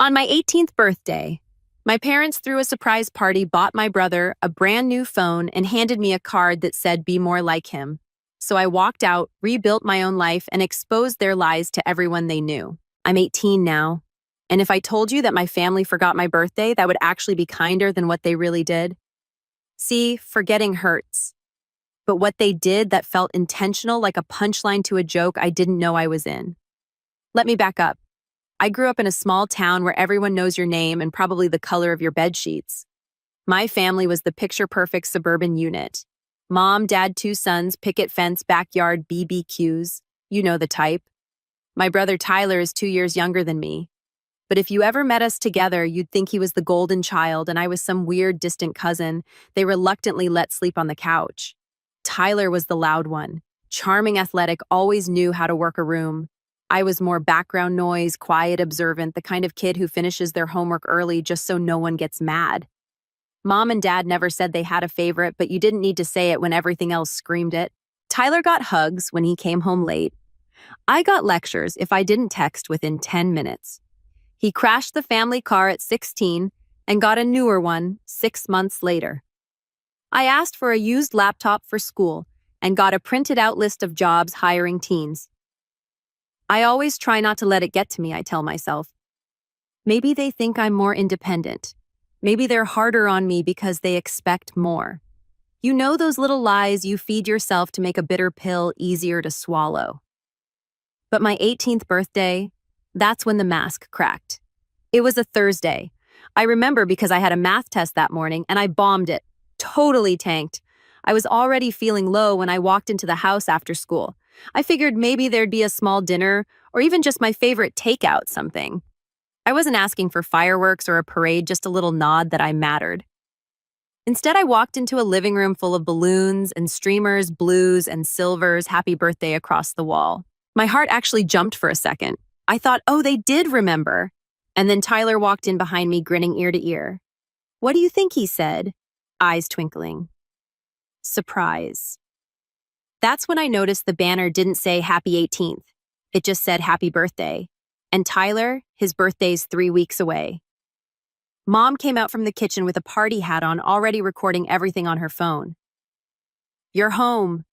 On my 18th birthday, my parents threw a surprise party, bought my brother a brand new phone, and handed me a card that said, "Be more like him." So I walked out, rebuilt my own life, and exposed their lies to everyone they knew. I'm 18 now, and if I told you that my family forgot my birthday, that would actually be kinder than what they really did. See, forgetting hurts. But what they did that felt intentional, like a punchline to a joke I didn't know I was in. Let me back up. I grew up in a small town where everyone knows your name and probably the color of your bed sheets. My family was the picture-perfect suburban unit. Mom, dad, two sons, picket fence, backyard, BBQs. You know the type. My brother Tyler is 2 years younger than me. But if you ever met us together, you'd think he was the golden child and I was some weird, distant cousin they reluctantly let sleep on the couch. Tyler was the loud one. Charming, athletic, always knew how to work a room. I was more background noise, quiet, observant, the kind of kid who finishes their homework early just so no one gets mad. Mom and Dad never said they had a favorite, but you didn't need to say it when everything else screamed it. Tyler got hugs when he came home late. I got lectures if I didn't text within 10 minutes. He crashed the family car at 16 and got a newer one 6 months later. I asked for a used laptop for school and got a printed out list of jobs hiring teens. I always try not to let it get to me, I tell myself. Maybe they think I'm more independent. Maybe they're harder on me because they expect more. You know those little lies you feed yourself to make a bitter pill easier to swallow. But my 18th birthday, that's when the mask cracked. It was a Thursday. I remember because I had a math test that morning and I bombed it. Totally tanked. I was already feeling low when I walked into the house after school. I figured maybe there'd be a small dinner or even just my favorite takeout something. I wasn't asking for fireworks or a parade, just a little nod that I mattered. Instead, I walked into a living room full of balloons and streamers, blues and silvers, happy birthday across the wall. My heart actually jumped for a second. I thought, oh, they did remember. And then Tyler walked in behind me, grinning ear to ear. "What do you think?" he said, eyes twinkling. Surprise. That's when I noticed the banner didn't say Happy 18th. It just said Happy Birthday. And Tyler, his birthday's 3 weeks away. Mom came out from the kitchen with a party hat on, already recording everything on her phone. "You're home."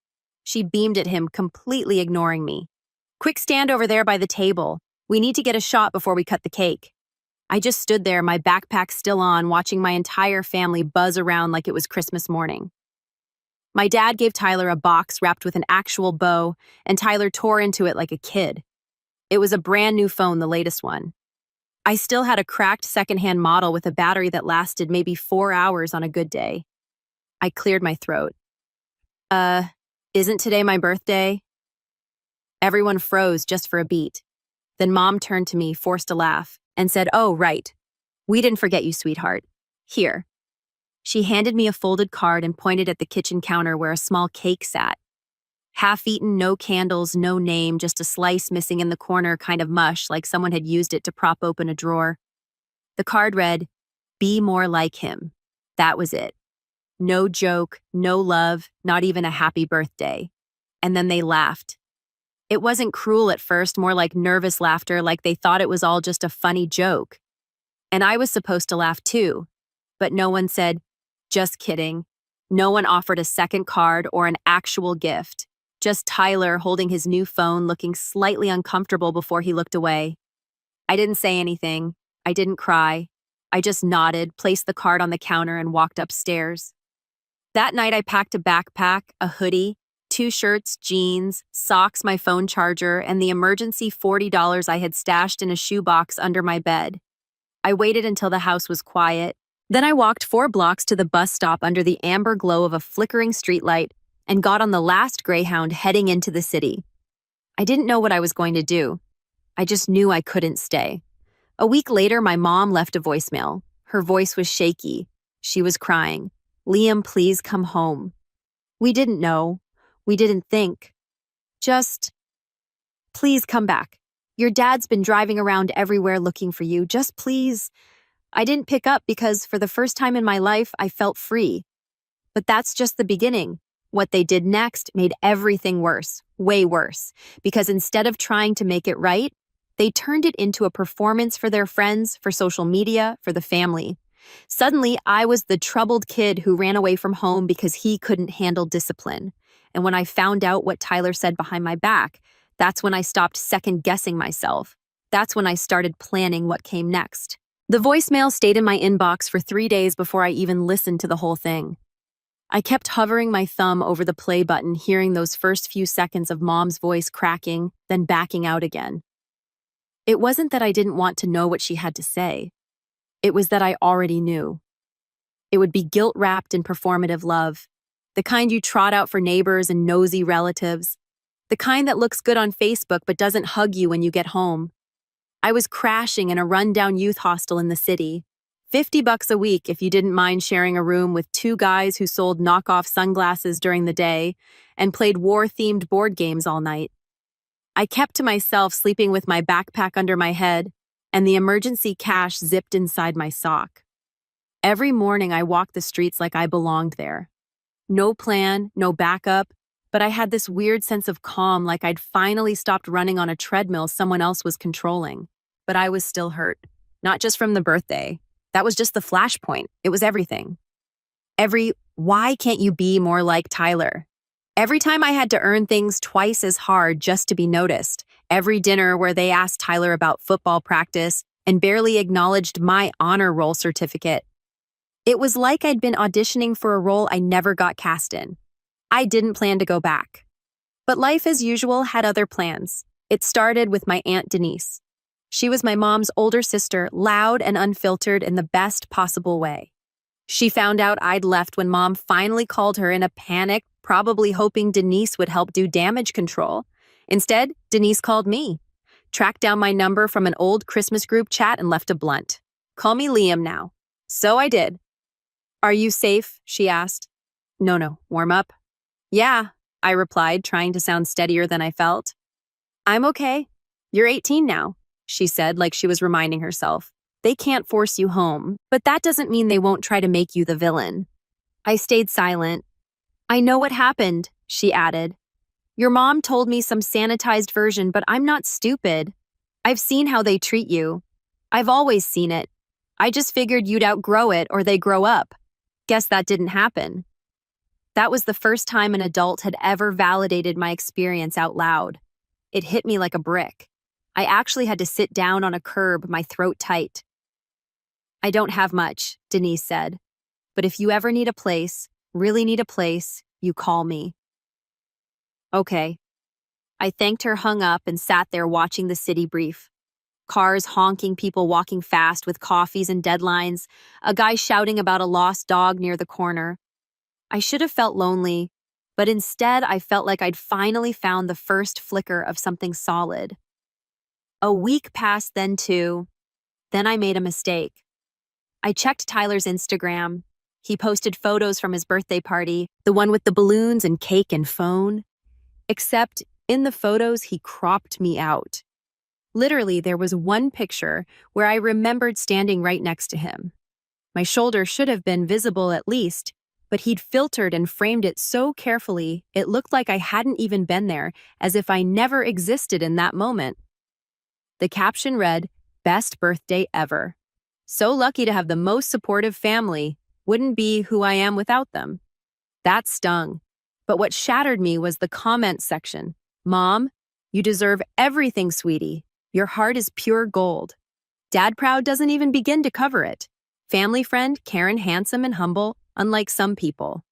She beamed at him, completely ignoring me. "Quick, stand over there by the table. We need to get a shot before we cut the cake." I just stood there, my backpack still on, watching my entire family buzz around like it was Christmas morning. My dad gave Tyler a box wrapped with an actual bow, and Tyler tore into it like a kid. It was a brand new phone, the latest one. I still had a cracked secondhand model with a battery that lasted maybe 4 hours on a good day. I cleared my throat. Isn't today my birthday?" Everyone froze just for a beat. Then Mom turned to me, forced a laugh, and said, "Oh, right. We didn't forget you, sweetheart. Here." She handed me a folded card and pointed at the kitchen counter where a small cake sat. Half-eaten, no candles, no name, just a slice missing in the corner, kind of mush, like someone had used it to prop open a drawer. The card read, "Be more like him." That was it. No joke, no love, not even a happy birthday. And then they laughed. It wasn't cruel at first, more like nervous laughter, like they thought it was all just a funny joke. And I was supposed to laugh too. But no one said, "Just kidding." No one offered a second card or an actual gift. Just Tyler holding his new phone, looking slightly uncomfortable before he looked away. I didn't say anything. I didn't cry. I just nodded, placed the card on the counter, and walked upstairs. That night, I packed a backpack, a hoodie, 2 shirts, jeans, socks, my phone charger, and the emergency $40 I had stashed in a shoebox under my bed. I waited until the house was quiet. Then I walked 4 blocks to the bus stop under the amber glow of a flickering streetlight and got on the last Greyhound heading into the city. I didn't know what I was going to do. I just knew I couldn't stay. A week later, my mom left a voicemail. Her voice was shaky. She was crying. "Liam, please come home." We didn't know. We didn't think. Just, "Please come back. Your dad's been driving around everywhere looking for you. Just please." I didn't pick up because for the first time in my life, I felt free. But that's just the beginning. What they did next made everything worse, way worse, because instead of trying to make it right, They turned it into a performance for their friends, for social media, for the family. Suddenly, I was the troubled kid who ran away from home because he couldn't handle discipline. And when I found out what Tyler said behind my back, that's when I stopped second-guessing myself. That's when I started planning what came next. The voicemail stayed in my inbox for 3 days before I even listened to the whole thing. I kept hovering my thumb over the play button, hearing those first few seconds of Mom's voice cracking, then backing out again. It wasn't that I didn't want to know what she had to say. It was that I already knew. It would be guilt-wrapped in performative love, the kind you trot out for neighbors and nosy relatives, the kind that looks good on Facebook but doesn't hug you when you get home. I was crashing in a rundown youth hostel in the city. $50 a week if you didn't mind sharing a room with 2 guys who sold knockoff sunglasses during the day and played war-themed board games all night. I kept to myself, sleeping with my backpack under my head and the emergency cash zipped inside my sock. Every morning I walked the streets like I belonged there. No plan, no backup, but I had this weird sense of calm, like I'd finally stopped running on a treadmill someone else was controlling. But I was still hurt, not just from the birthday. That was just the flashpoint. It was everything. Why can't you be more like Tyler? Every time I had to earn things twice as hard just to be noticed. Every dinner where they asked Tyler about football practice and barely acknowledged my honor roll certificate. It was like I'd been auditioning for a role I never got cast in. I didn't plan to go back. But life, as usual, had other plans. It started with my Aunt Denise. She was my mom's older sister, loud and unfiltered in the best possible way. She found out I'd left when Mom finally called her in a panic, probably hoping Denise would help do damage control. Instead, Denise called me, tracked down my number from an old Christmas group chat and left a blunt. "Call me Liam now." So I did. "Are you safe?" she asked. No, warm up." "Yeah," I replied, trying to sound steadier than I felt. "I'm okay. You're 18 now," she said, like she was reminding herself. "They can't force you home, but that doesn't mean they won't try to make you the villain." I stayed silent. "I know what happened," she added. "Your mom told me some sanitized version, but I'm not stupid. I've seen how they treat you. I've always seen it. I just figured you'd outgrow it or they grow up. Guess that didn't happen." That was the first time an adult had ever validated my experience out loud. It hit me like a brick. I actually had to sit down on a curb, my throat tight. "I don't have much," Denise said. "But if you ever need a place, really need a place, you call me." Okay. I thanked her, hung up, and sat there watching the city brief. Cars honking, people walking fast with coffees and deadlines, a guy shouting about a lost dog near the corner. I should have felt lonely, but instead I felt like I'd finally found the first flicker of something solid. A week passed, then 2. Then I made a mistake. I checked Tyler's Instagram. He posted photos from his birthday party, the one with the balloons and cake and phone. Except in the photos, he cropped me out. Literally, there was one picture where I remembered standing right next to him. My shoulder should have been visible at least, but he'd filtered and framed it so carefully it looked like I hadn't even been there, as if I never existed in that moment. The caption read, "Best birthday ever. So lucky to have the most supportive family. Wouldn't be who I am without them." That stung. But what shattered me was the comment section. "Mom, you deserve everything, sweetie. Your heart is pure gold." Dad proud doesn't even begin to cover it. Family friend, Karen, handsome and humble, unlike some people.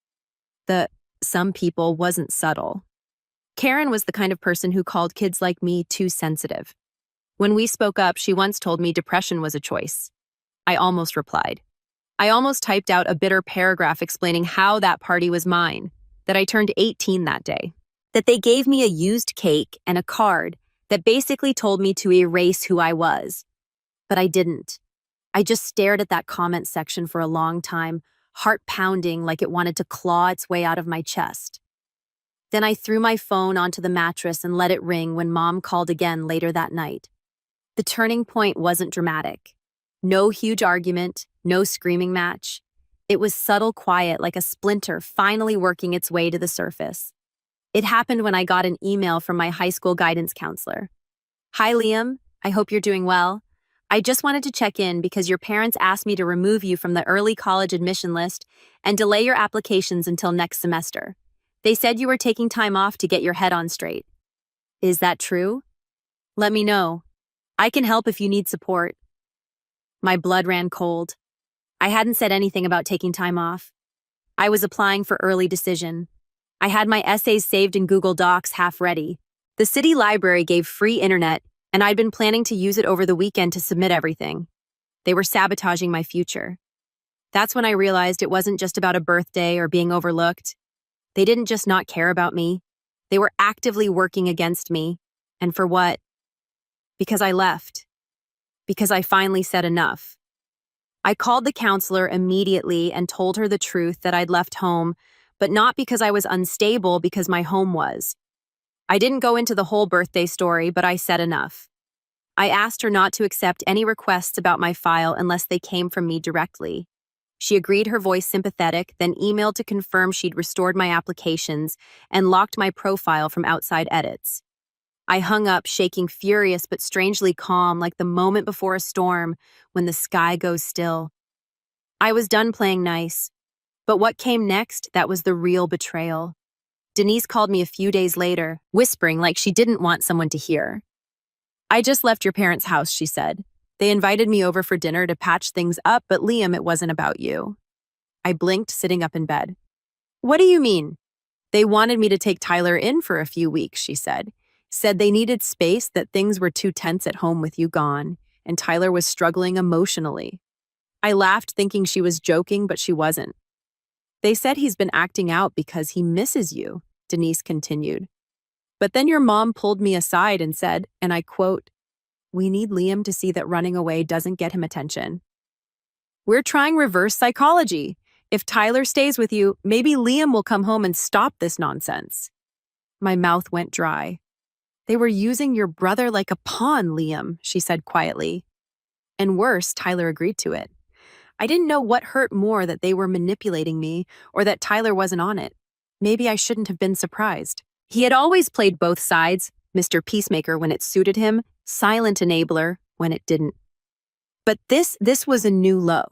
The some people wasn't subtle. Karen was the kind of person who called kids like me too sensitive. When we spoke up, she once told me depression was a choice. I almost replied. I almost typed out a bitter paragraph explaining how that party was mine, that I turned 18 that day, that they gave me a used cake and a card that basically told me to erase who I was. But I didn't. I just stared at that comment section for a long time, heart pounding like it wanted to claw its way out of my chest. Then I threw my phone onto the mattress and let it ring when Mom called again later that night. The turning point wasn't dramatic. No huge argument, no screaming match. It was subtle quiet, like a splinter finally working its way to the surface. It happened when I got an email from my high school guidance counselor. "Hi, Liam. I hope you're doing well. I just wanted to check in because your parents asked me to remove you from the early college admission list and delay your applications until next semester. They said you were taking time off to get your head on straight. Is that true? Let me know. I can help if you need support. My blood ran cold. I hadn't said anything about taking time off. I was applying for early decision. I had my essays saved in Google Docs half ready. The city library gave free internet, and I'd been planning to use it over the weekend to submit everything. They were sabotaging my future. That's when I realized it wasn't just about a birthday or being overlooked. They didn't just not care about me. They were actively working against me. And for what? Because I left. Because I finally said enough. I called the counselor immediately and told her the truth that I'd left home, but not because I was unstable, because my home was. I didn't go into the whole birthday story, but I said enough. I asked her not to accept any requests about my file unless they came from me directly. She agreed, her voice sympathetic, then emailed to confirm she'd restored my applications and locked my profile from outside edits. I hung up, shaking, furious but strangely calm, like the moment before a storm when the sky goes still. I was done playing nice. But what came next, that was the real betrayal. Denise called me a few days later, whispering like she didn't want someone to hear. I just left your parents' house, she said. They invited me over for dinner to patch things up, but Liam, it wasn't about you. I blinked, sitting up in bed. What do you mean? They wanted me to take Tyler in for a few weeks, she said. Said they needed space, that things were too tense at home with you gone, and Tyler was struggling emotionally. I laughed, thinking she was joking, but she wasn't. They said he's been acting out because he misses you, Denise continued. But then your mom pulled me aside and said, and I quote, "We need Liam to see that running away doesn't get him attention. We're trying reverse psychology. If Tyler stays with you, maybe Liam will come home and stop this nonsense." My mouth went dry. They were using your brother like a pawn, Liam, she said quietly. And worse, Tyler agreed to it. I didn't know what hurt more, that they were manipulating me or that Tyler wasn't on it. Maybe I shouldn't have been surprised. He had always played both sides, Mr. Peacemaker when it suited him, silent enabler when it didn't. But this was a new low.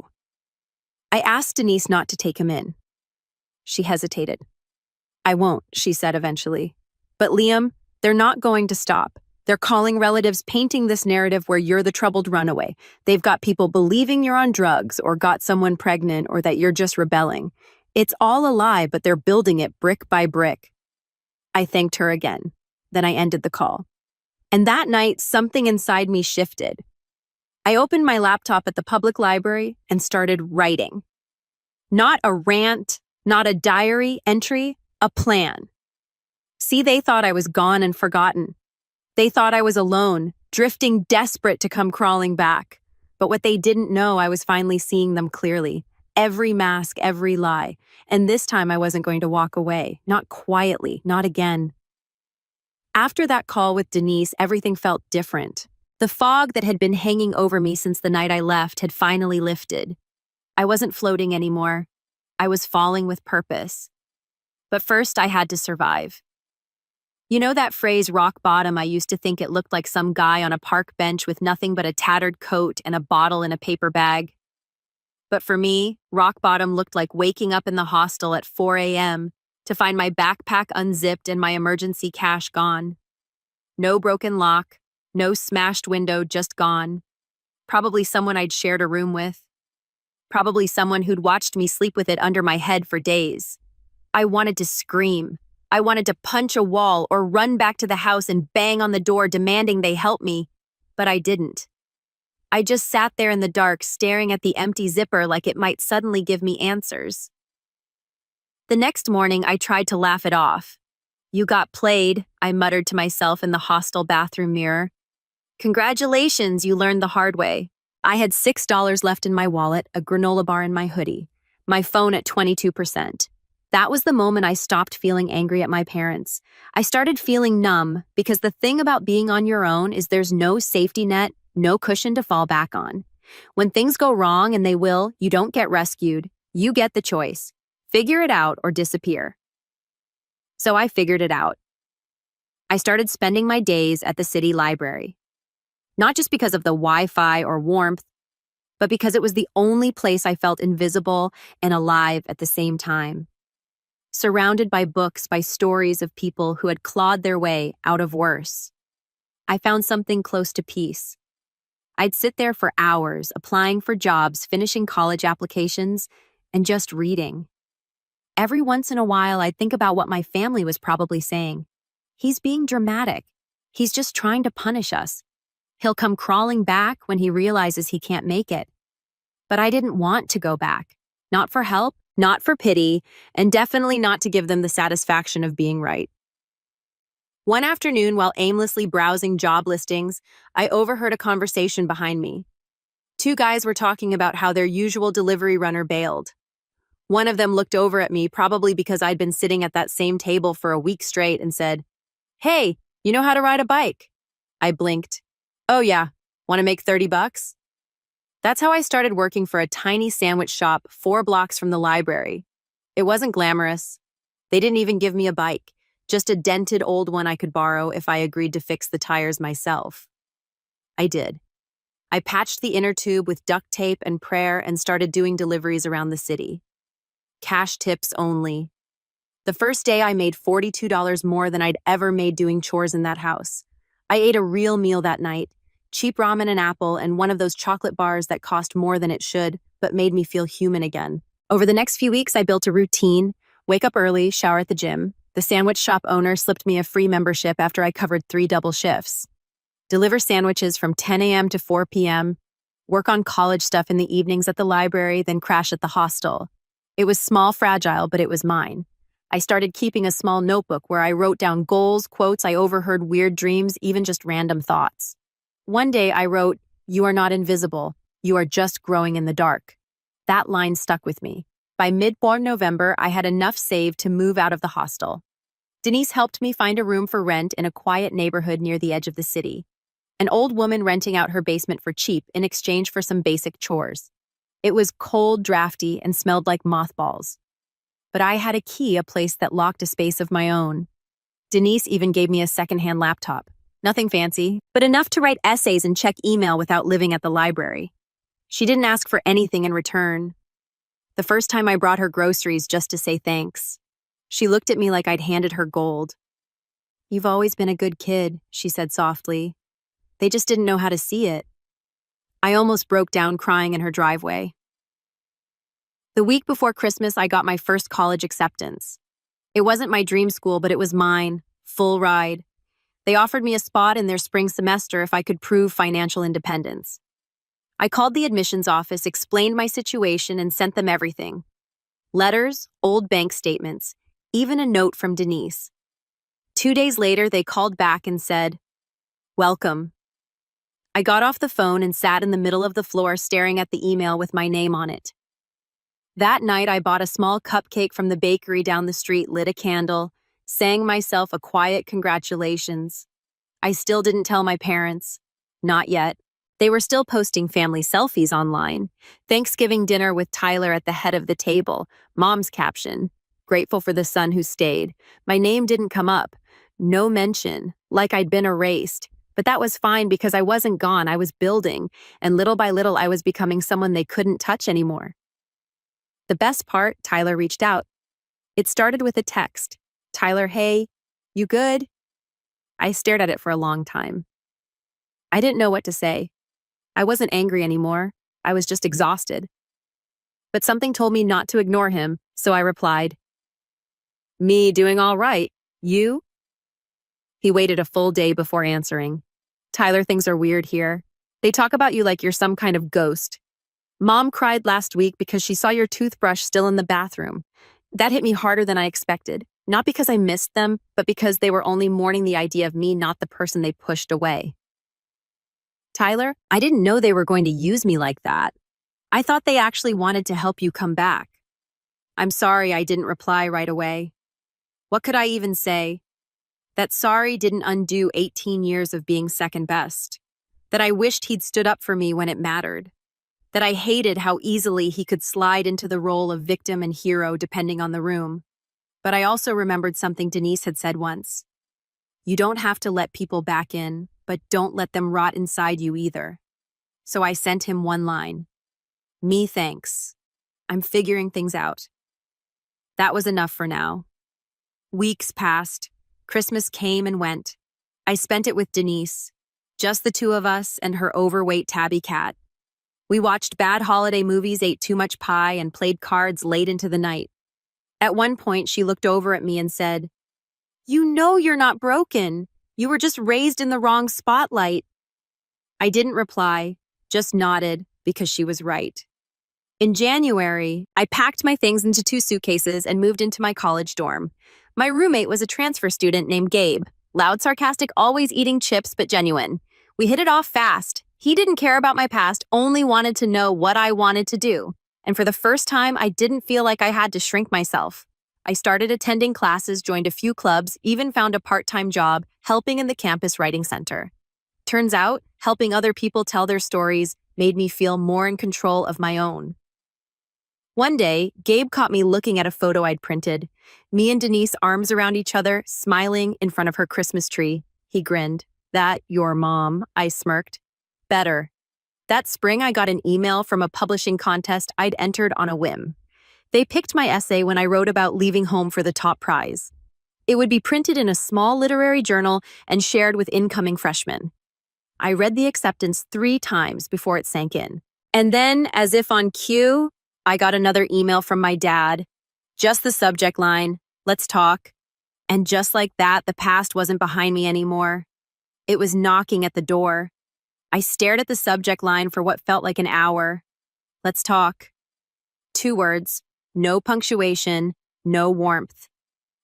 I asked Denise not to take him in. She hesitated. I won't, she said eventually. But Liam, they're not going to stop. They're calling relatives, painting this narrative where you're the troubled runaway. They've got people believing you're on drugs or got someone pregnant or that you're just rebelling. It's all a lie, but they're building it brick by brick. I thanked her again. Then I ended the call. And that night, something inside me shifted. I opened my laptop at the public library and started writing. Not a rant, not a diary entry, a plan. See, they thought I was gone and forgotten. They thought I was alone, drifting, desperate to come crawling back. But what they didn't know, I was finally seeing them clearly. Every mask, every lie. And this time I wasn't going to walk away. Not quietly, not again. After that call with Denise, everything felt different. The fog that had been hanging over me since the night I left had finally lifted. I wasn't floating anymore. I was falling with purpose. But first, I had to survive. You know that phrase, rock bottom? I used to think it looked like some guy on a park bench with nothing but a tattered coat and a bottle in a paper bag. But for me, rock bottom looked like waking up in the hostel at 4 a.m. to find my backpack unzipped and my emergency cash gone. No broken lock, no smashed window, just gone. Probably someone I'd shared a room with. Probably someone who'd watched me sleep with it under my head for days. I wanted to scream. I wanted to punch a wall or run back to the house and bang on the door demanding they help me, but I didn't. I just sat there in the dark, staring at the empty zipper like it might suddenly give me answers. The next morning, I tried to laugh it off. "You got played," I muttered to myself in the hostel bathroom mirror. "Congratulations, you learned the hard way." I had $6 left in my wallet, a granola bar in my hoodie, my phone at 22%. That was the moment I stopped feeling angry at my parents. I started feeling numb, because the thing about being on your own is there's no safety net, no cushion to fall back on. When things go wrong, and they will, you don't get rescued. You get the choice. Figure it out or disappear. So I figured it out. I started spending my days at the city library. Not just because of the Wi-Fi or warmth, but because it was the only place I felt invisible and alive at the same time. Surrounded by books, by stories of people who had clawed their way out of worse, I found something close to peace. I'd sit there for hours, applying for jobs, finishing college applications, and just reading. Every once in a while, I'd think about what my family was probably saying. He's being dramatic. He's just trying to punish us. He'll come crawling back when he realizes he can't make it. But I didn't want to go back. Not for help, not for pity, and definitely not to give them the satisfaction of being right. One afternoon, while aimlessly browsing job listings, I overheard a conversation behind me. Two guys were talking about how their usual delivery runner bailed. One of them looked over at me, probably because I'd been sitting at that same table for a week straight, and said, "Hey, you know how to ride a bike?" I blinked. "Oh yeah, want to make $30?" That's how I started working for a tiny sandwich shop 4 blocks from the library. It wasn't glamorous. They didn't even give me a bike, just a dented old one I could borrow if I agreed to fix the tires myself. I did. I patched the inner tube with duct tape and prayer and started doing deliveries around the city. Cash tips only. The first day I made $42 more than I'd ever made doing chores in that house. I ate a real meal that night. Cheap ramen and apple, and one of those chocolate bars that cost more than it should, but made me feel human again. Over the next few weeks, I built a routine: wake up early, shower at the gym. The sandwich shop owner slipped me a free membership after I covered 3 double shifts. Deliver sandwiches from 10 a.m. to 4 p.m., work on college stuff in the evenings at the library, then crash at the hostel. It was small, fragile, but it was mine. I started keeping a small notebook where I wrote down goals, quotes I overheard, weird dreams, even just random thoughts. One day I wrote, "You are not invisible. You are just growing in the dark." That line stuck with me. By mid-November, I had enough saved to move out of the hostel. Denise helped me find a room for rent in a quiet neighborhood near the edge of the city. An old woman renting out her basement for cheap in exchange for some basic chores. It was cold, drafty, and smelled like mothballs. But I had a key, a place that locked a space of my own. Denise even gave me a secondhand laptop. Nothing fancy, but enough to write essays and check email without living at the library. She didn't ask for anything in return. The first time I brought her groceries just to say thanks, she looked at me like I'd handed her gold. "You've always been a good kid," she said softly. "They just didn't know how to see it." I almost broke down crying in her driveway. The week before Christmas, I got my first college acceptance. It wasn't my dream school, but it was mine, full ride. They offered me a spot in their spring semester if I could prove financial independence. I called the admissions office, explained my situation, and sent them everything. Letters, old bank statements, even a note from Denise. 2 days later, they called back and said, "Welcome." I got off the phone and sat in the middle of the floor staring at the email with my name on it. That night, I bought a small cupcake from the bakery down the street, lit a candle, sang myself a quiet congratulations. I still didn't tell my parents. Not yet. They were still posting family selfies online. Thanksgiving dinner with Tyler at the head of the table. Mom's caption, "Grateful for the son who stayed." My name didn't come up. No mention, like I'd been erased. But that was fine because I wasn't gone, I was building, and little by little I was becoming someone they couldn't touch anymore. The best part, Tyler reached out. It started with a text. "Tyler, hey, you good?" I stared at it for a long time. I didn't know what to say. I wasn't angry anymore. I was just exhausted. But something told me not to ignore him, so I replied, "Me doing all right. You?" He waited a full day before answering. "Tyler, things are weird here. They talk about you like you're some kind of ghost. Mom cried last week because she saw your toothbrush still in the bathroom. That hit me harder than I expected. Not because I missed them, but because they were only mourning the idea of me, not the person they pushed away." "Tyler, I didn't know they were going to use me like that. I thought they actually wanted to help you come back." I'm sorry I didn't reply right away. What could I even say? That sorry didn't undo 18 years of being second best. That I wished he'd stood up for me when it mattered. That I hated how easily he could slide into the role of victim and hero depending on the room. But I also remembered something Denise had said once. "You don't have to let people back in. but don't let them rot inside you either. So I sent him one line. Me thanks. I'm figuring things out. That was enough for now. Weeks passed. Christmas came and went. I spent it with Denise, just the two of us and her overweight tabby cat. We watched bad holiday movies, ate too much pie, and played cards late into the night. At one point, she looked over at me and said, "You know you're not broken. You were just raised in the wrong spotlight." I didn't reply, just nodded because she was right. In January, I packed my things into 2 suitcases and moved into my college dorm. My roommate was a transfer student named Gabe, loud, sarcastic, always eating chips but genuine. We hit it off fast. He didn't care about my past, only wanted to know what I wanted to do. And for the first time, I didn't feel like I had to shrink myself. I started attending classes, joined a few clubs, even found a part-time job helping in the campus writing center. Turns out, helping other people tell their stories made me feel more in control of my own. One day, Gabe caught me looking at a photo I'd printed. Me and Denise arms around each other, smiling in front of her Christmas tree. He grinned. "That your mom," I smirked. "Better." That spring, I got an email from a publishing contest I'd entered on a whim. They picked my essay when I wrote about leaving home for the top prize. It would be printed in a small literary journal and shared with incoming freshmen. I read the acceptance 3 times before it sank in. And then, as if on cue, I got another email from my dad. Just the subject line, "Let's talk." And just like that, the past wasn't behind me anymore. It was knocking at the door. I stared at the subject line for what felt like an hour. "Let's talk." 2 words, no punctuation, no warmth.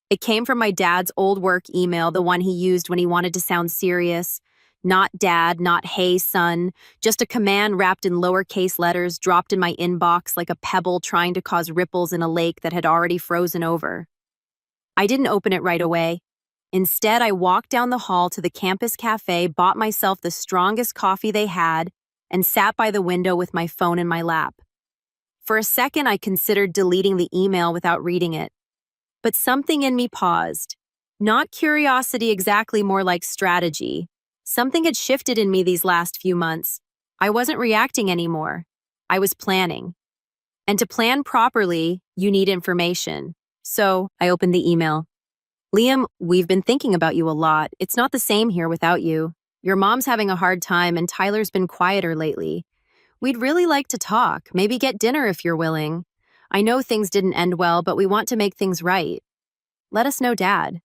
It came from my dad's old work email, the one he used when he wanted to sound serious. Not dad, not hey son, just a command wrapped in lowercase letters dropped in my inbox like a pebble trying to cause ripples in a lake that had already frozen over. I didn't open it right away. Instead, I walked down the hall to the campus cafe, bought myself the strongest coffee they had, and sat by the window with my phone in my lap. For a second, I considered deleting the email without reading it. But something in me paused. Not curiosity exactly, more like strategy. Something had shifted in me these last few months. I wasn't reacting anymore. I was planning. And to plan properly, you need information. So I opened the email. "Liam, we've been thinking about you a lot. It's not the same here without you. Your mom's having a hard time and Tyler's been quieter lately. We'd really like to talk, maybe get dinner if you're willing. I know things didn't end well, but we want to make things right. Let us know, Dad."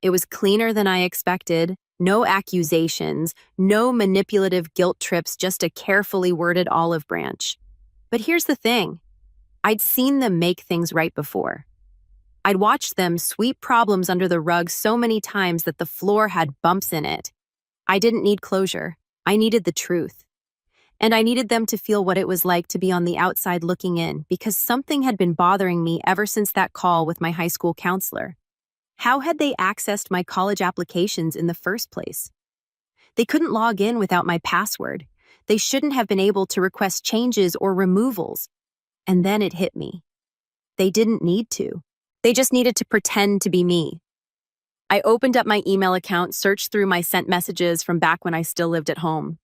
It was cleaner than I expected. No accusations, no manipulative guilt trips, just a carefully worded olive branch. But here's the thing. I'd seen them make things right before. I'd watched them sweep problems under the rug so many times that the floor had bumps in it. I didn't need closure. I needed the truth. And I needed them to feel what it was like to be on the outside looking in, because something had been bothering me ever since that call with my high school counselor. How had they accessed my college applications in the first place? They couldn't log in without my password. They shouldn't have been able to request changes or removals. And then it hit me. They didn't need to. They just needed to pretend to be me. I opened up my email account, searched through my sent messages from back when I still lived at home.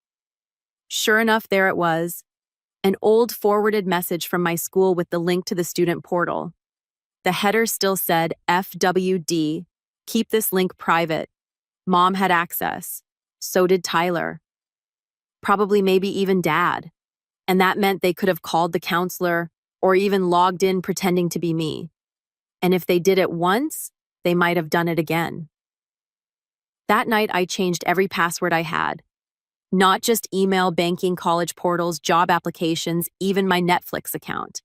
Sure enough, there it was. An old forwarded message from my school with the link to the student portal. The header still said FWD, keep this link private. Mom had access. So did Tyler. Probably maybe even Dad. And that meant they could have called the counselor or even logged in pretending to be me. And if they did it once, they might have done it again. That night, I changed every password I had. Not just email, banking, college portals, job applications, even my Netflix account.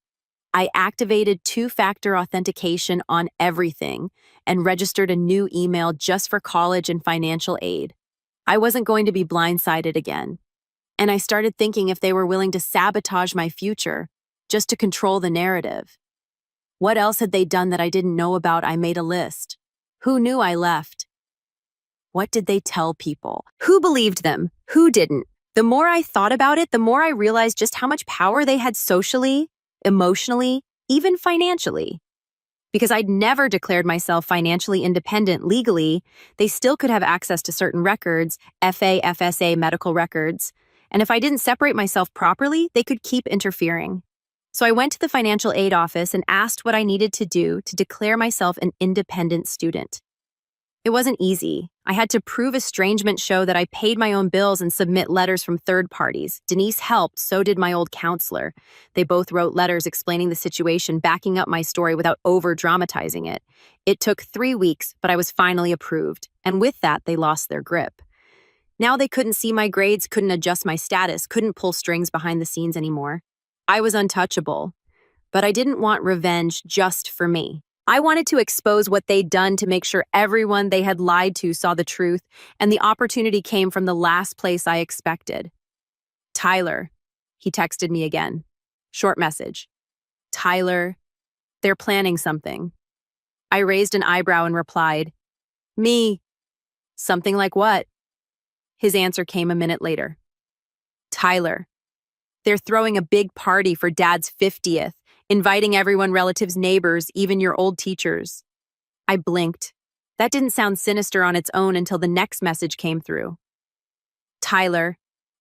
I activated 2-factor authentication on everything and registered a new email just for college and financial aid. I wasn't going to be blindsided again. And I started thinking if they were willing to sabotage my future just to control the narrative. What else had they done that I didn't know about? I made a list. Who knew I left? What did they tell people? Who believed them? Who didn't? The more I thought about it, the more I realized just how much power they had socially, emotionally, even financially. Because I'd never declared myself financially independent legally, they still could have access to certain records, FSA medical records. And if I didn't separate myself properly, they could keep interfering. So I went to the financial aid office and asked what I needed to do to declare myself an independent student. It wasn't easy. I had to prove estrangement show that I paid my own bills and submit letters from third parties. Denise helped, so did my old counselor. They both wrote letters explaining the situation, backing up my story without over-dramatizing it. It took 3 weeks, but I was finally approved. And with that, they lost their grip. Now they couldn't see my grades, couldn't adjust my status, couldn't pull strings behind the scenes anymore. I was untouchable. But I didn't want revenge just for me. I wanted to expose what they'd done to make sure everyone they had lied to saw the truth, and the opportunity came from the last place I expected. Tyler. He texted me again. Short message. Tyler, they're planning something. I raised an eyebrow and replied, Me. Something like what? His answer came a minute later. Tyler, they're throwing a big party for Dad's 50th. Inviting everyone, relatives, neighbors, even your old teachers. I blinked. That didn't sound sinister on its own until the next message came through. Tyler,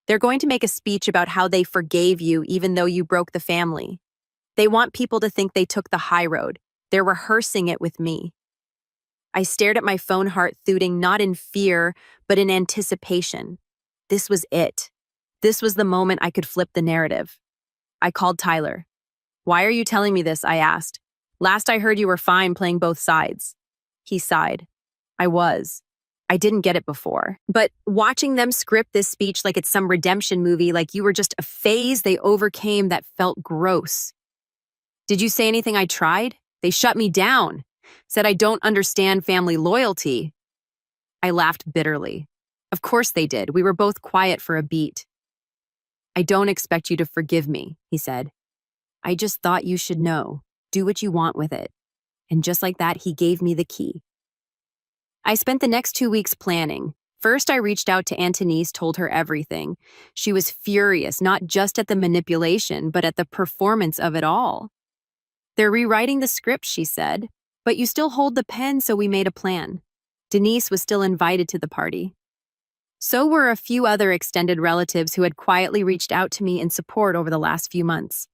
they're going to make a speech about how they forgave you even though you broke the family. They want people to think they took the high road. They're rehearsing it with me. I stared at my phone, heart thudding, not in fear, but in anticipation. This was it. This was the moment I could flip the narrative. I called Tyler. Why are you telling me this? I asked. Last I heard you were fine playing both sides. He sighed. I was. I didn't get it before. But watching them script this speech like it's some redemption movie, like you were just a phase they overcame, that felt gross. Did you say anything I tried? They shut me down. Said I don't understand family loyalty. I laughed bitterly. Of course they did. We were both quiet for a beat. I don't expect you to forgive me, he said. I just thought you should know. Do what you want with it. And just like that, he gave me the key. I spent the next 2 weeks planning. First, I reached out to Antonice, told her everything. She was furious, not just at the manipulation, but at the performance of it all. They're rewriting the script, she said, but you still hold the pen, so we made a plan. Denise was still invited to the party. So were a few other extended relatives who had quietly reached out to me in support over the last few months.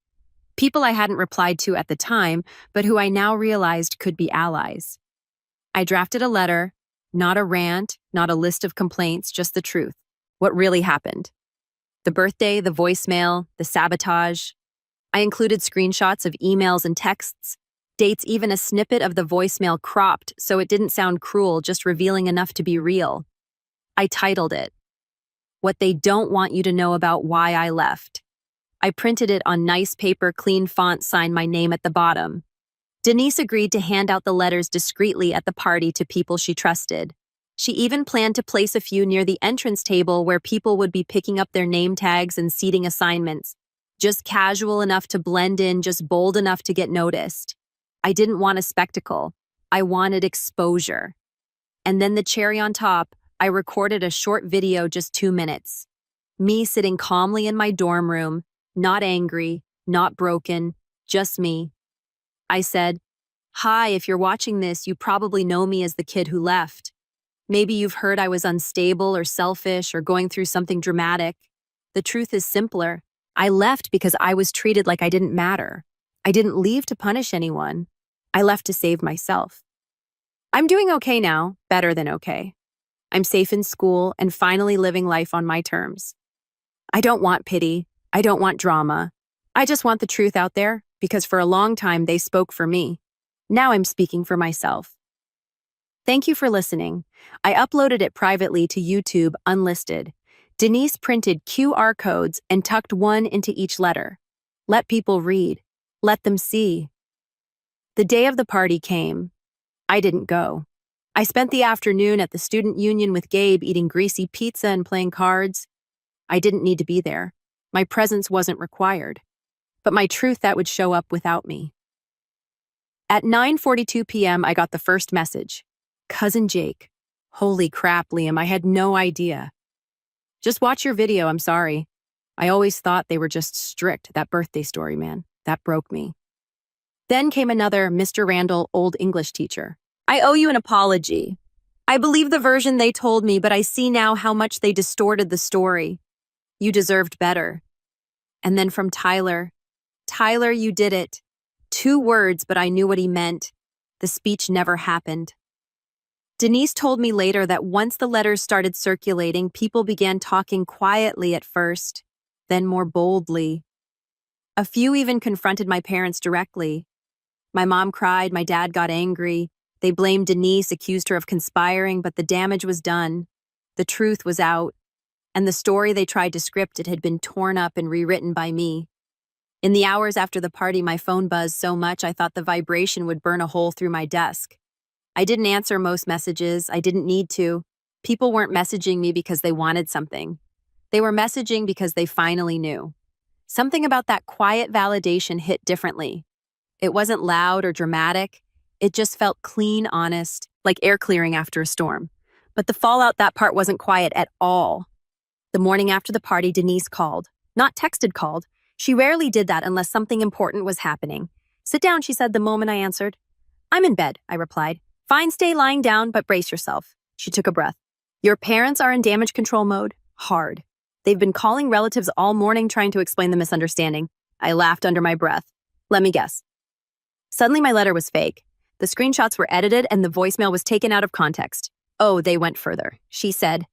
People I hadn't replied to at the time, but who I now realized could be allies. I drafted a letter, not a rant, not a list of complaints, just the truth. What really happened. The birthday, the voicemail, the sabotage. I included screenshots of emails and texts, dates, even a snippet of the voicemail cropped so it didn't sound cruel, just revealing enough to be real. I titled it, What They Don't Want You to Know About Why I Left. I printed it on nice paper, clean font, signed my name at the bottom. Denise agreed to hand out the letters discreetly at the party to people she trusted. She even planned to place a few near the entrance table where people would be picking up their name tags and seating assignments. Just casual enough to blend in, just bold enough to get noticed. I didn't want a spectacle. I wanted exposure. And then the cherry on top, I recorded a short video, just 2 minutes. Me sitting calmly in my dorm room, not angry, not broken, just me. I said, Hi, if you're watching this, you probably know me as the kid who left. Maybe you've heard I was unstable or selfish or going through something dramatic. The truth is simpler. I left because I was treated like I didn't matter. I didn't leave to punish anyone. I left to save myself. I'm doing okay now, better than okay. I'm safe in school and finally living life on my terms. I don't want pity. I don't want drama. I just want the truth out there, because for a long time they spoke for me. Now I'm speaking for myself. Thank you for listening. I uploaded it privately to YouTube unlisted. Denise printed QR codes and tucked one into each letter. Let people read. Let them see. The day of the party came. I didn't go. I spent the afternoon at the student union with Gabe, eating greasy pizza and playing cards. I didn't need to be there. My presence wasn't required. But my truth, that would show up without me. At 9:42 p.m., I got the first message. Cousin Jake. Holy crap, Liam, I had no idea. Just watch your video, I'm sorry. I always thought they were just strict, that birthday story, man. That broke me. Then came another Mr. Randall, old English teacher. I owe you an apology. I believe the version they told me, but I see now how much they distorted the story. You deserved better. And then from Tyler. Tyler, you did it. 2 words, but I knew what he meant. The speech never happened. Denise told me later that once the letters started circulating, people began talking quietly at first, then more boldly. A few even confronted my parents directly. My mom cried, my dad got angry. They blamed Denise, accused her of conspiring, but the damage was done. The truth was out. And the story they tried to script it had been torn up and rewritten by me. In the hours after the party, my phone buzzed so much I thought the vibration would burn a hole through my desk. I didn't answer most messages. I didn't need to. People weren't messaging me because they wanted something. They were messaging because they finally knew. Something about that quiet validation hit differently. It wasn't loud or dramatic. It just felt clean, honest, like air clearing after a storm. But the fallout, that part wasn't quiet at all. The morning after the party, Denise called. Not texted, called. She rarely did that unless something important was happening. Sit down, she said the moment I answered. I'm in bed, I replied. Fine, stay lying down, but brace yourself. She took a breath. Your parents are in damage control mode? Hard. They've been calling relatives all morning trying to explain the misunderstanding. I laughed under my breath. Let me guess. Suddenly my letter was fake. The screenshots were edited and the voicemail was taken out of context. Oh, they went further. She said,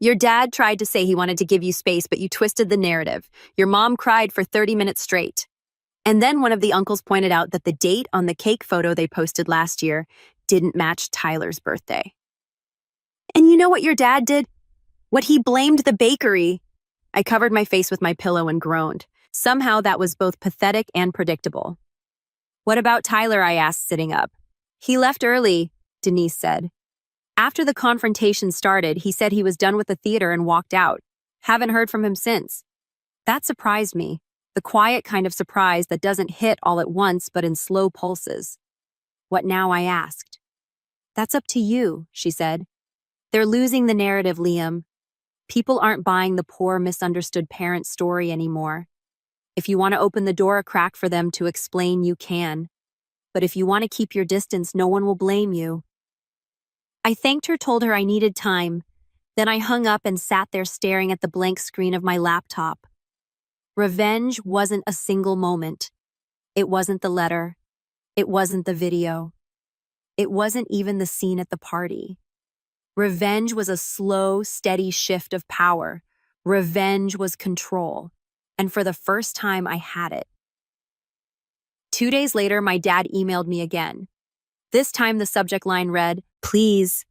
your dad tried to say he wanted to give you space, but you twisted the narrative. Your mom cried for 30 minutes straight. And then one of the uncles pointed out that the date on the cake photo they posted last year didn't match Tyler's birthday. And you know what your dad did? What he blamed the bakery. I covered my face with my pillow and groaned. Somehow that was both pathetic and predictable. What about Tyler? I asked, sitting up. He left early, Denise said. After the confrontation started, he said he was done with the theater and walked out. Haven't heard from him since. That surprised me, the quiet kind of surprise that doesn't hit all at once but in slow pulses. What now? I asked. That's up to you, she said. They're losing the narrative, Liam. People aren't buying the poor, misunderstood parent story anymore. If you want to open the door a crack for them to explain, you can. But if you want to keep your distance, no one will blame you. I thanked her, told her I needed time. Then I hung up and sat there staring at the blank screen of my laptop. Revenge wasn't a single moment. It wasn't the letter. It wasn't the video. It wasn't even the scene at the party. Revenge was a slow, steady shift of power. Revenge was control. And for the first time, I had it. 2 days later, my dad emailed me again. This time the subject line read, please.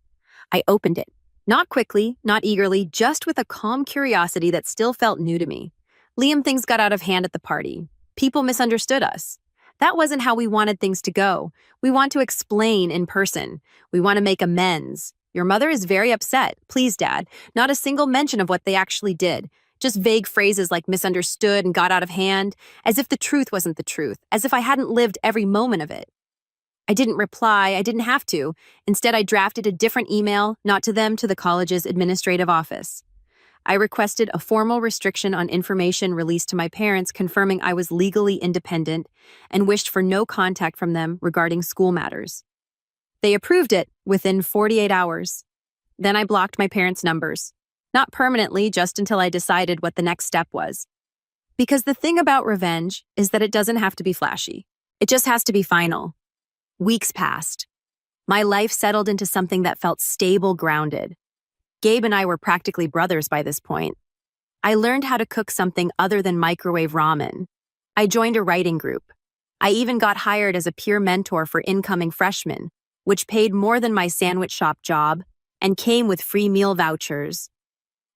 I opened it. Not quickly, not eagerly, just with a calm curiosity that still felt new to me. Liam, things got out of hand at the party. People misunderstood us. That wasn't how we wanted things to go. We want to explain in person. We want to make amends. Your mother is very upset. Please, Dad. Not a single mention of what they actually did. Just vague phrases like misunderstood and got out of hand, as if the truth wasn't the truth, as if I hadn't lived every moment of it. I didn't reply. I didn't have to. Instead, I drafted a different email, not to them, to the college's administrative office. I requested a formal restriction on information released to my parents, confirming I was legally independent and wished for no contact from them regarding school matters. They approved it within 48 hours. Then I blocked my parents' numbers. Not permanently, just until I decided what the next step was. Because the thing about revenge is that it doesn't have to be flashy. It just has to be final. Weeks passed. My life settled into something that felt stable, grounded. Gabe and I were practically brothers by this point. I learned how to cook something other than microwave ramen. I joined a writing group. I even got hired as a peer mentor for incoming freshmen, which paid more than my sandwich shop job and came with free meal vouchers.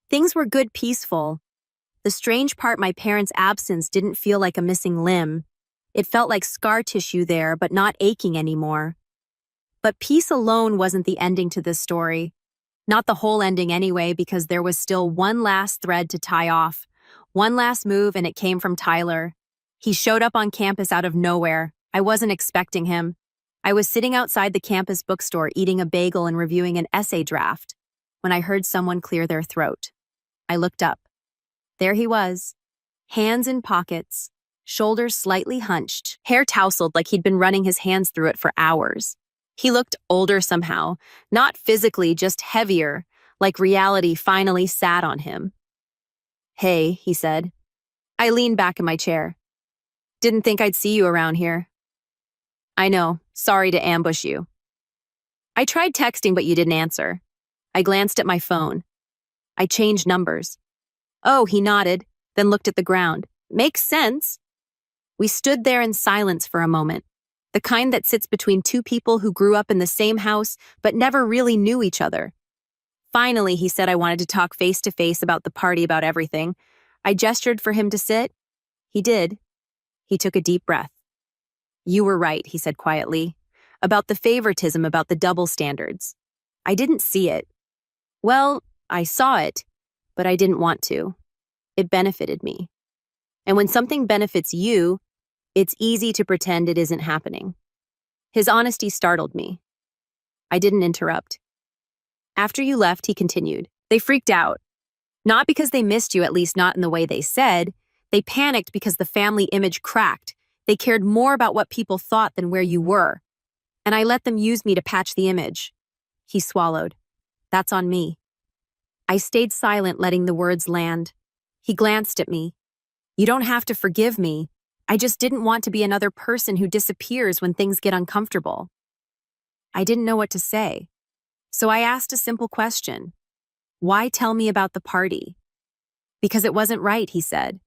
Things were good, peaceful. The strange part, my parents' absence didn't feel like a missing limb. It felt like scar tissue there, but not aching anymore. But peace alone wasn't the ending to this story. Not the whole ending anyway, because there was still one last thread to tie off. One last move, and it came from Tyler. He showed up on campus out of nowhere. I wasn't expecting him. I was sitting outside the campus bookstore eating a bagel and reviewing an essay draft when I heard someone clear their throat. I looked up. There he was, hands in pockets, shoulders slightly hunched, hair tousled like he'd been running his hands through it for hours. He looked older somehow, not physically, just heavier, like reality finally sat on him. "Hey," he said. I leaned back in my chair. "Didn't think I'd see you around here." "I know. Sorry to ambush you." "I tried texting, but you didn't answer." I glanced at my phone. "I changed numbers." "Oh," he nodded, then looked at the ground. "Makes sense." We stood there in silence for a moment, the kind that sits between two people who grew up in the same house but never really knew each other. Finally, he said I wanted to talk face to face about the party, about everything. I gestured for him to sit. He did. He took a deep breath. "You were right," he said quietly, "about the favoritism, about the double standards. I didn't see it. Well, I saw it, but I didn't want to. It benefited me. And when something benefits you, it's easy to pretend it isn't happening." His honesty startled me. I didn't interrupt. "After you left," he continued, "they freaked out. Not because they missed you, at least not in the way they said. They panicked because the family image cracked. They cared more about what people thought than where you were. And I let them use me to patch the image." He swallowed. "That's on me." I stayed silent, letting the words land. He glanced at me. "You don't have to forgive me. I just didn't want to be another person who disappears when things get uncomfortable." I didn't know what to say. So I asked a simple question. "Why tell me about the party?" "Because it wasn't right," he said.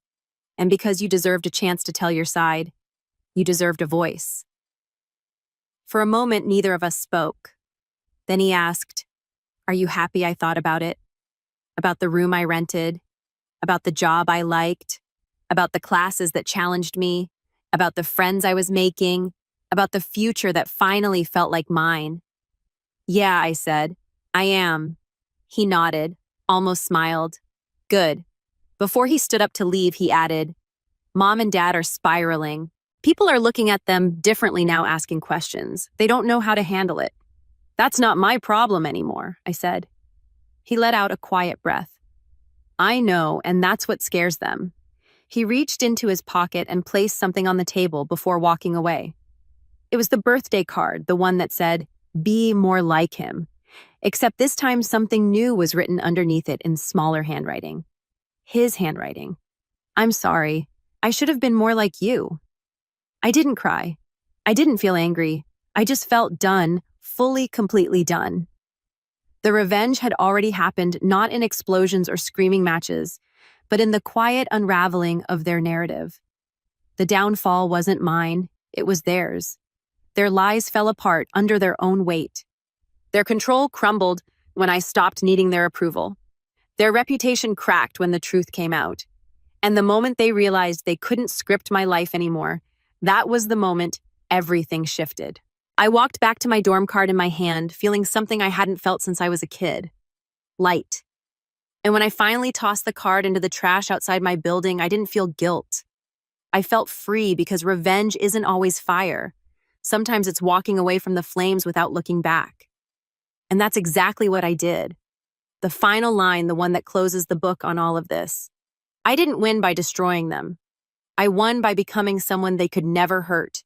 "And because you deserved a chance to tell your side. You deserved a voice." For a moment, neither of us spoke. Then he asked, "Are you happy I thought about it? About the room I rented? About the job I liked? About the classes that challenged me? About the friends I was making? About the future that finally felt like mine?" "Yeah," I said. "I am." He nodded, almost smiled. "Good." Before he stood up to leave, he added, "Mom and Dad are spiraling. People are looking at them differently now, asking questions. They don't know how to handle it." "That's not my problem anymore," I said. He let out a quiet breath. "I know, and that's what scares them." He reached into his pocket and placed something on the table before walking away. It was the birthday card, the one that said, "Be more like him." Except this time something new was written underneath it in smaller handwriting. His handwriting. "I'm sorry. I should have been more like you." I didn't cry. I didn't feel angry. I just felt done, fully, completely done. The revenge had already happened, not in explosions or screaming matches, but in the quiet unraveling of their narrative. The downfall wasn't mine, it was theirs. Their lies fell apart under their own weight. Their control crumbled when I stopped needing their approval. Their reputation cracked when the truth came out. And the moment they realized they couldn't script my life anymore, that was the moment everything shifted. I walked back to my dorm card in my hand, feeling something I hadn't felt since I was a kid. Light. And when I finally tossed the card into the trash outside my building, I didn't feel guilt. I felt free because revenge isn't always fire. Sometimes it's walking away from the flames without looking back. And that's exactly what I did. The final line, the one that closes the book on all of this. I didn't win by destroying them. I won by becoming someone they could never hurt.